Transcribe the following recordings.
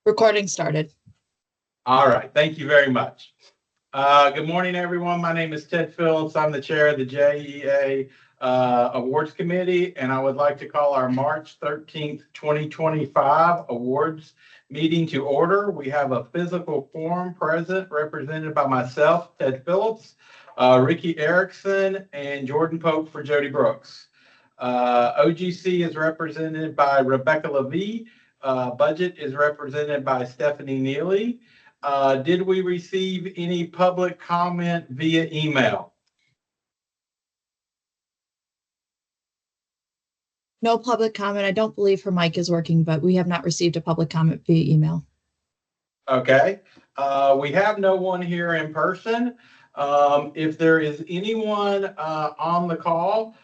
Recording started. All right, thank you very much. Good morning, everyone. My name is Ted Phillips. I'm the chair of the JEA Awards Committee, and I would like to call our March 13th, 2025 awards meeting to order. We have a physical forum present represented by myself, Ted Phillips, Ricky Erickson, and Jordan Pope for Jody Brooks. OGC is represented by Rebecca Levy. Budget is represented by Stephanie Neely. Did we receive any public comment via email? No public comment. I don't believe her mic is working, but we have not received a public comment via email. Okay. We have no one here in person. If there is anyone on the call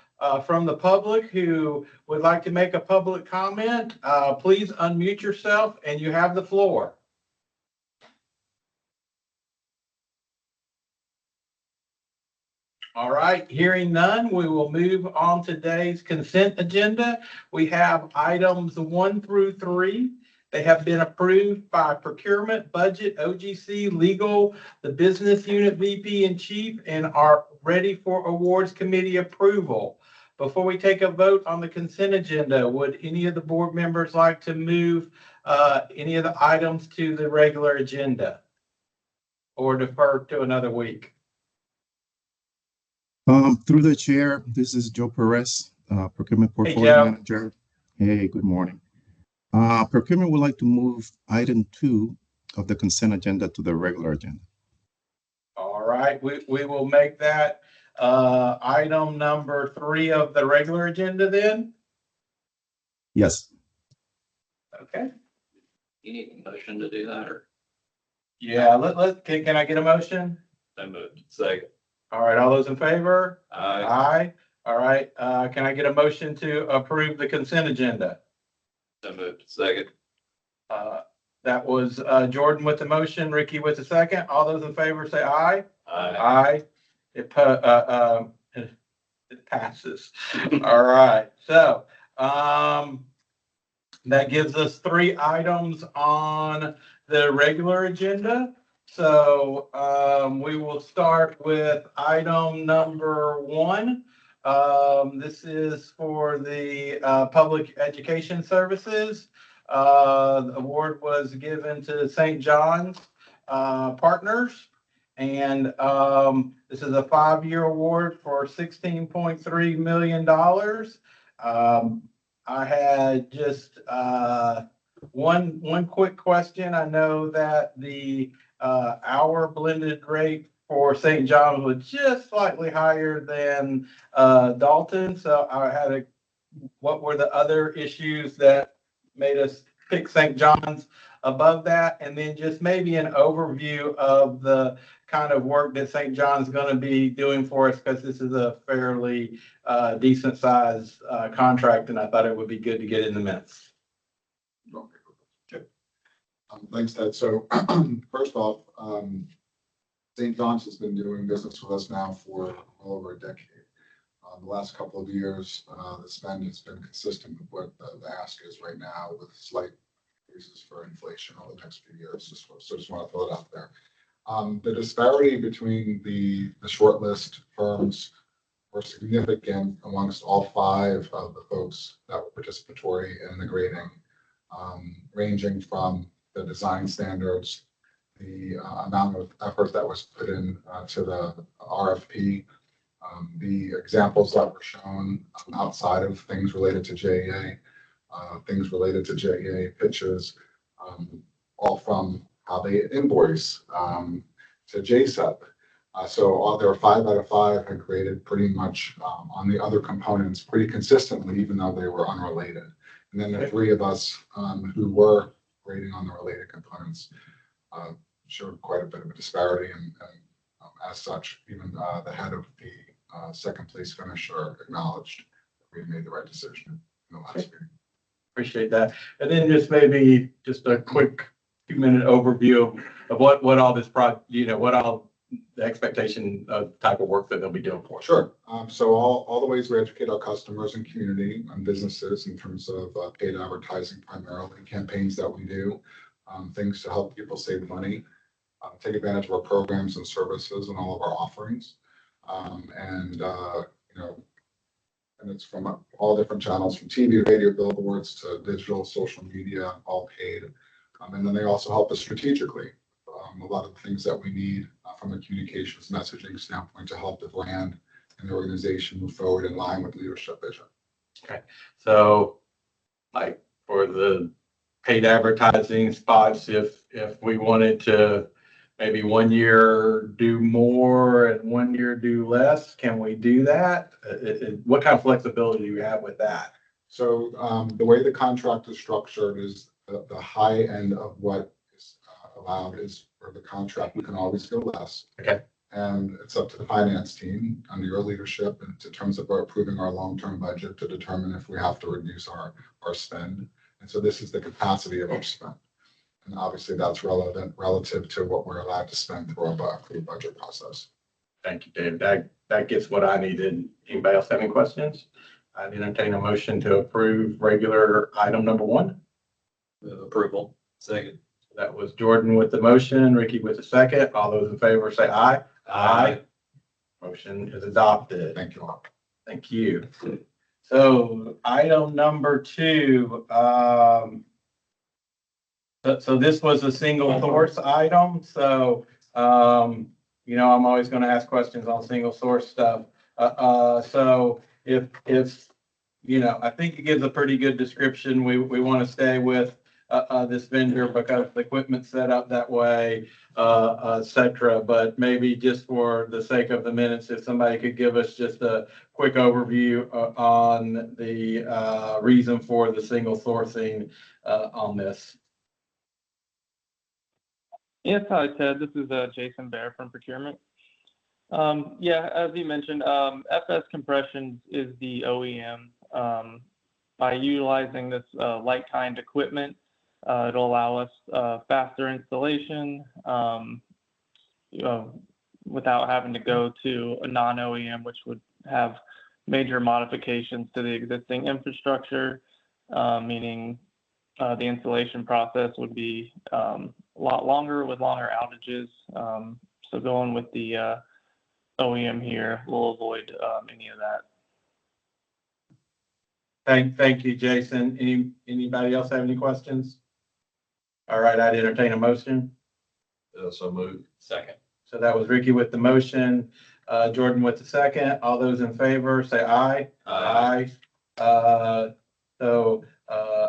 from the public who would like to make a public comment, please unmute yourself and you have the floor. All right, hearing none, we will move on to today's consent agenda. We have items 1 through 3. They have been approved by procurement, budget, OGC, legal, the business unit VP and chief, and are ready for awards committee approval. Before we take a vote on the consent agenda, would any of the board members like to move any of the items to the regular agenda or defer to another week? Through the chair, this is Joe Perez, Procurement Portfolio Manager. Hey, good morning. Procurement would like to move item 2 of the consent agenda to the regular agenda. All right, we will make that item number 3 of the regular agenda then? Yes. Okay. You need a motion to do that, or? Yeah, can I get a motion? So moved. Second. All right, all those in favor? Aye. Aye. All right, can I get a motion to approve the consent agenda? So moved. Second. That was Jordan with the motion, Ricky with the second. All those in favor say aye. Aye. Aye. It passes. All right, so that gives us 3 items on the regular agenda. So we will start with item number 1. This is for the public education services. The award was given to St. John's Partners. And this is a 5-year award for $16.3 million. I had just one quick question. I know that the our blended rate for St. John was just slightly higher than Dalton. So I had what were the other issues that made us pick St. John's above that? And then just maybe an overview of the kind of work that St. John's going to be doing for us, because this is a fairly decent size contract, and I thought it would be good to get in the minutes. Okay. Thanks, Ted. So first off, St. John's has been doing business with us now for well over a decade. The last couple of years, the spend has been consistent with what the ask is right now, with slight increases for inflation over the next few years. So just want to throw it out there. The disparity between the shortlist firms were significant amongst all 5 of the folks that were participatory in the grading, ranging from the design standards, the amount of effort that was put in to the RFP, the examples that were shown outside of things related to JEA, things related to JEA pitches, all from how they invoice to JSEP. So there were 5 out of 5 had graded pretty much on the other components pretty consistently, even though they were unrelated. And then the 3 of us who were grading on the related components showed quite a bit of a disparity, and as such, even the head of the second place finisher acknowledged that we made the right decision in the last meeting. Appreciate that. And then just maybe just a quick 2-minute overview of what all this project, what all the expectation of type of work that they'll be doing for us. Sure. So all the ways we educate our customers and community and businesses in terms of paid advertising, primarily campaigns that we do. things to help people save money, take advantage of our programs and services and all of our offerings. And it's from all different channels, from TV, radio, billboards to digital, social media, all paid. And then they also help us strategically. A lot of the things that we need from a communications messaging standpoint to help the brand and the organization move forward in line with leadership vision. Okay, so like for the paid advertising spots, if we wanted to maybe 1 year do more and 1 year do less, can we do that? What kind of flexibility do you have with that? So the way the contract is structured is the high end of what is allowed is for the contract, we can always go less. Okay. And it's up to the finance team under your leadership and in terms of approving our long-term budget to determine if we have to reduce our spend. And so this is the capacity of our spend. And obviously that's relevant relative to what we're allowed to spend through our budget process. Thank you, Dave. That gets what I needed. Anybody else have any questions? I'd entertain a motion to approve regular item number 1. Move approval. Second. That was Jordan with the motion, Ricky with the second. All those in favor say aye. Aye. Motion is adopted. Thank you all. Thank you. So item number 2, so this was a single source item. So, I'm always going to ask questions on single source stuff. So if I think it gives a pretty good description. We want to stay with this vendor because the equipment's set up that way, et cetera. But maybe just for the sake of the minutes, if somebody could give us just a quick overview on the reason for the single sourcing on this. Yes, hi Ted. This is Jason Bear from procurement. As you mentioned, FS Compressions is the OEM. By utilizing this like-kind equipment, it'll allow us faster installation without having to go to a non-OEM, which would have major modifications to the existing infrastructure, meaning the installation process would be a lot longer with longer outages. So going with the OEM here will avoid any of that. Thank you, Jason. Anybody else have any questions? All right, I'd entertain a motion. So moved. Second. So that was Ricky with the motion, Jordan with the second. All those in favor say aye. Aye. So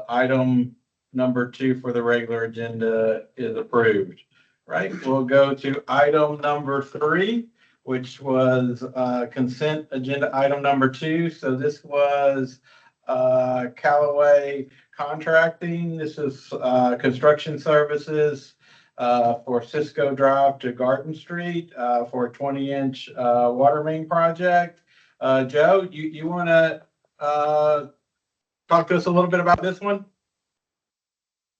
item number 2 for the regular agenda is approved. Right. We'll go to item number 3, which was consent agenda item number 2. So this was Callaway Contracting. This is construction services for Cisco Drive to Garden Street for a 20-inch water main project. Joe, you want to talk to us a little bit about this one?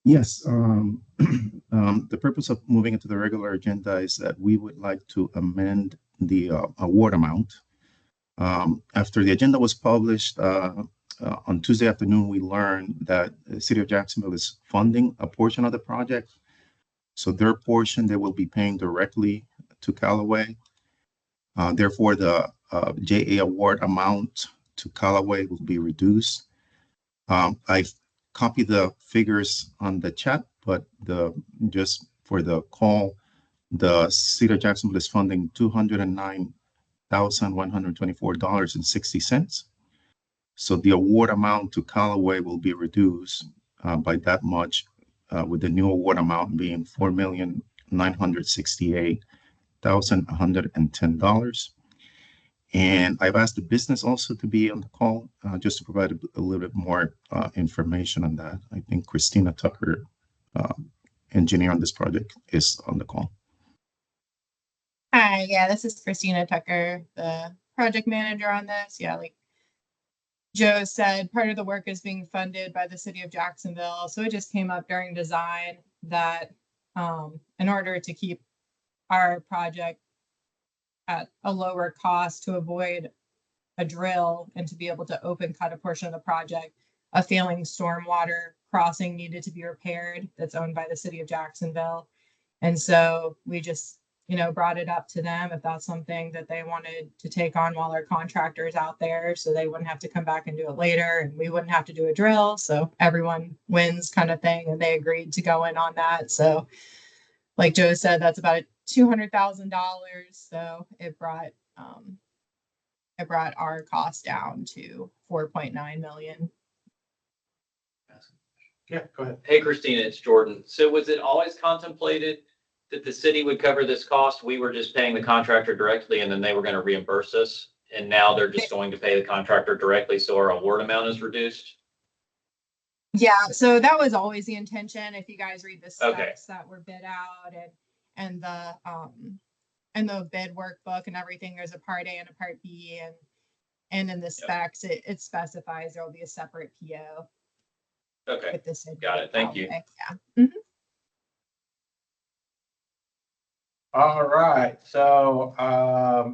Yes. The purpose of moving into the regular agenda is that we would like to amend the award amount. After the agenda was published on Tuesday afternoon, we learned that the City of Jacksonville is funding a portion of the project. So their portion, they will be paying directly to Callaway. Therefore, the JEA award amount to Callaway will be reduced. I've copied the figures on the chat, but just for the call, the City of Jacksonville is funding $209,124.60. So the award amount to Callaway will be reduced by that much, with the new award amount being $4,968,110. And I've asked the business also to be on the call, just to provide a little bit more information on that. I think Christina Tucker, engineer on this project, is on the call. Hi, this is Christina Tucker, the project manager on this. Like Joe said, part of the work is being funded by the City of Jacksonville. So it just came up during design that in order to keep our project at a lower cost to avoid a drill and to be able to open cut a portion of the project, a failing stormwater crossing needed to be repaired that's owned by the city of Jacksonville. And so we just, brought it up to them if that's something that they wanted to take on while our contractor's out there, so they wouldn't have to come back and do it later and we wouldn't have to do a drill. So everyone wins kind of thing. And they agreed to go in on that. So like Joe said, that's about $200,000. So it brought our cost down to 4.9 million. Yeah, go ahead. Hey, Christina, it's Jordan. So was it always contemplated that the city would cover this cost? We were just paying the contractor directly and then they were going to reimburse us. And now they're just going to pay the contractor directly. So our award amount is reduced. Yeah, so that was always the intention. If you guys read the specs Okay. that were bid out and the bid workbook and everything, there's a part A and a part B, and in the specs it specifies there will be a separate PO Okay. with the city. Got it. Thank you. Yeah. All right, so,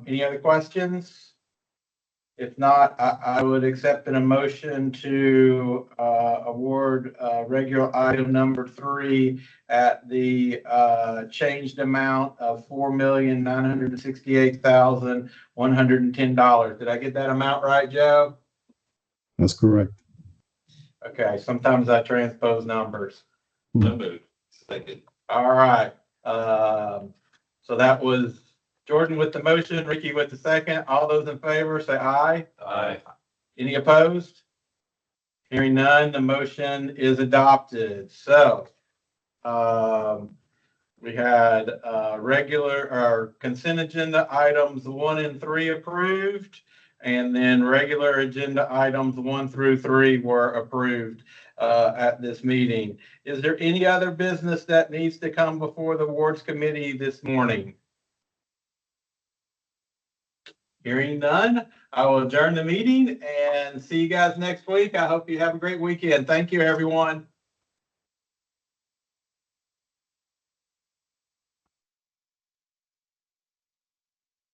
any other questions? If not, I would accept an motion to, award, regular item number 3 at the, changed amount of $4,968,110. Did I get that amount right, Joe? That's correct. Okay, sometimes I transpose numbers. So moved. Second. All right, so that was Jordan with the motion, Ricky with the second. All those in favor, say aye. Aye. Any opposed? Hearing none, the motion is adopted. So, we had, regular or consent agenda items 1 and 3 approved, and then regular agenda items 1 through 3 were approved, at this meeting. Is there any other business that needs to come before the awards committee this morning? Hearing none, I will adjourn the meeting and see you guys next week. I hope you have a great weekend. Thank you, everyone.